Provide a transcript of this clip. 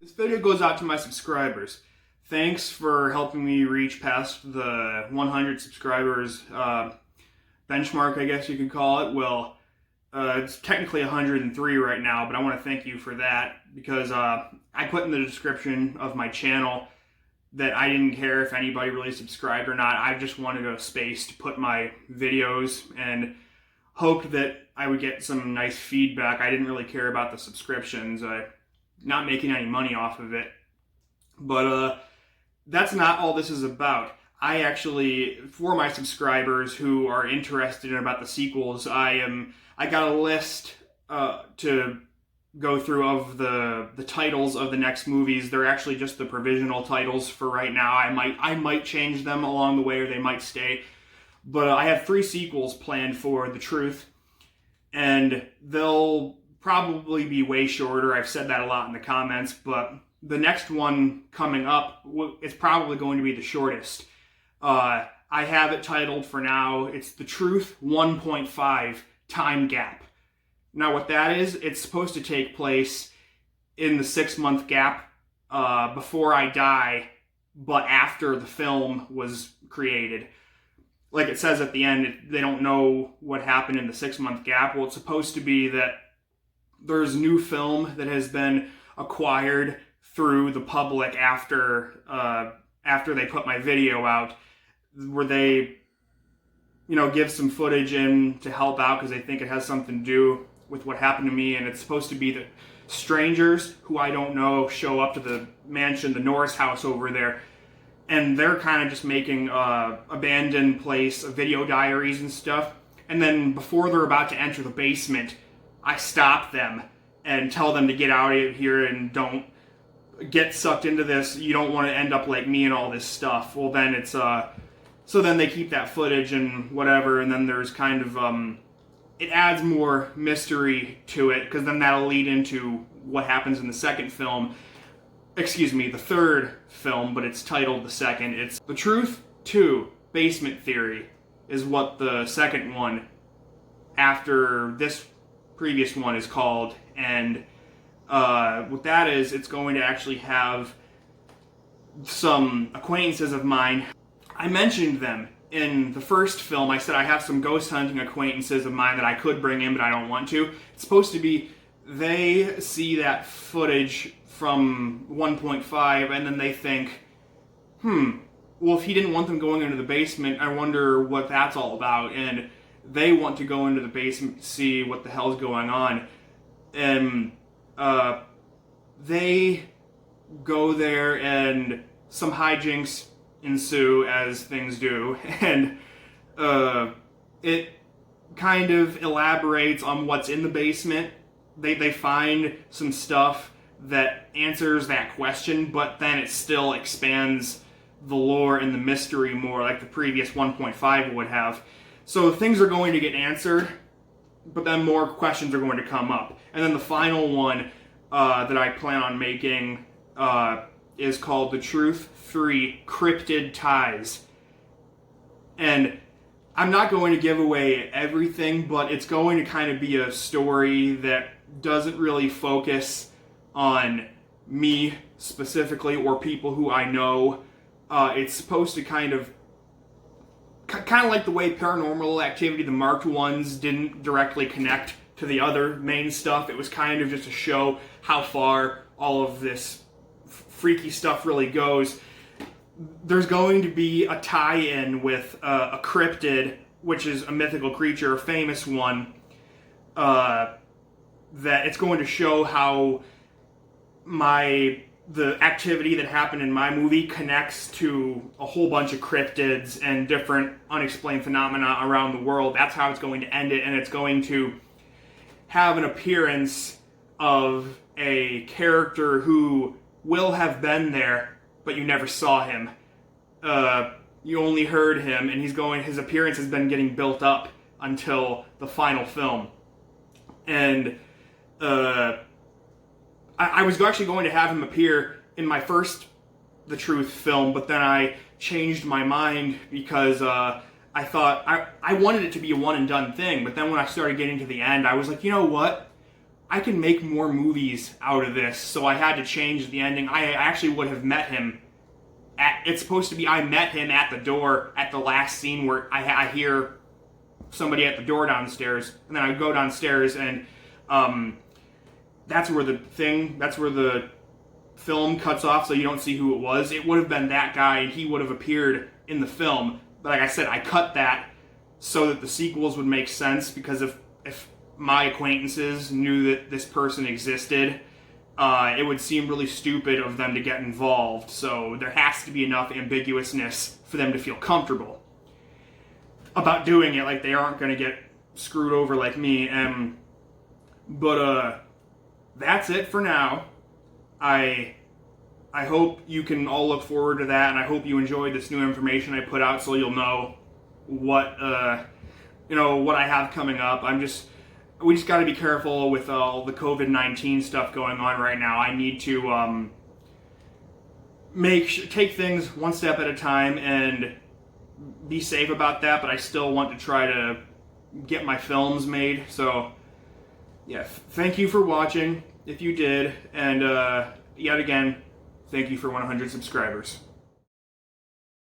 This video goes out to my subscribers. Thanks for helping me reach past the 100 subscribers benchmark, I guess you could call it. Well, it's technically 103 right now, but I want to thank you for that because I put in the description of my channel that I didn't care if anybody really subscribed or not. I just wanted a space to put my videos and hoped that I would get some nice feedback. I didn't really care about the subscriptions. Not making any money off of it. But that's not all this is about. I actually, for my subscribers who are interested in about the sequels, I got a list to go through of the titles of the next movies. They're actually just the provisional titles for right now. I might change them along the way, or they might stay. But I have 3 sequels planned for The Truth, and they'll probably be way shorter. I've said that a lot in the comments, but the next one coming up is probably going to be the shortest. I have it titled for now, it's The Truth 1.5 Time Gap. Now what that is, it's supposed to take place in the 6-month gap before I die, but after the film was created. Like it says at the end, they don't know what happened in the 6-month gap. Well, it's supposed to be that there's new film that has been acquired through the public after they put my video out, where they, give some footage in to help out because they think it has something to do with what happened to me. And it's supposed to be that strangers who I don't know show up to the mansion, the Norris house over there, and they're kind of just making abandoned place, video diaries and stuff. And then before they're about to enter the basement, I stop them and tell them to get out of here and don't get sucked into this. You don't want to end up like me and all this stuff. Well, then it's so then they keep that footage and whatever, and then there's kind of it adds more mystery to it, because then that'll lead into what happens in the second film. Excuse me, the third film, but it's titled the second. It's The Truth 2 Basement Theory is what the second one after this previous one is called. And what that is, it's going to actually have some acquaintances of mine. I mentioned them in the first film. I said I have some ghost hunting acquaintances of mine that I could bring in, but I don't want to. It's supposed to be they see that footage from 1.5 and then they think, well, if he didn't want them going into the basement, I wonder what that's all about. And they want to go into the basement to see what the hell's going on. And they go there and some hijinks ensue, as things do. And it kind of elaborates on what's in the basement. They find some stuff that answers that question, but then it still expands the lore and the mystery more, like the previous 1.5 would have. So things are going to get answered, but then more questions are going to come up. And then the final one that I plan on making is called The Truth 3 Cryptid Ties. And I'm not going to give away everything, but it's going to kind of be a story that doesn't really focus on me specifically or people who I know. It's supposed to kind of like the way Paranormal Activity, the marked ones, didn't directly connect to the other main stuff. It was kind of just to show how far all of this freaky stuff really goes. There's going to be a tie-in with a cryptid, which is a mythical creature, a famous one, that it's going to show how the activity that happened in my movie connects to a whole bunch of cryptids and different unexplained phenomena around the world. That's how it's going to end it, and it's going to have an appearance of a character who will have been there, but you never saw him. You only heard him, and his appearance has been getting built up until the final film. And I was actually going to have him appear in my first The Truth film, but then I changed my mind because I thought I wanted it to be a one and done thing. But then when I started getting to the end, I was like, you know what? I can make more movies out of this, so I had to change the ending. I actually would have met him it's supposed to be I met him at the door at the last scene where I hear somebody at the door downstairs, and then I go downstairs, and that's where the film cuts off, so you don't see who it was. It would have been that guy, and he would have appeared in the film. But like I said, I cut that so that the sequels would make sense, because if my acquaintances knew that this person existed, it would seem really stupid of them to get involved. So there has to be enough ambiguousness for them to feel comfortable about doing it, like they aren't going to get screwed over like me. But that's it for now. I hope you can all look forward to that, and I hope you enjoyed this new information I put out, so you'll know what what I have coming up. We just got to be careful with all the COVID-19 stuff going on right now. I need to take things one step at a time and be safe about that, but I still want to try to get my films made. So yeah, thank you for watching if you did, and yet again, thank you for 100 subscribers.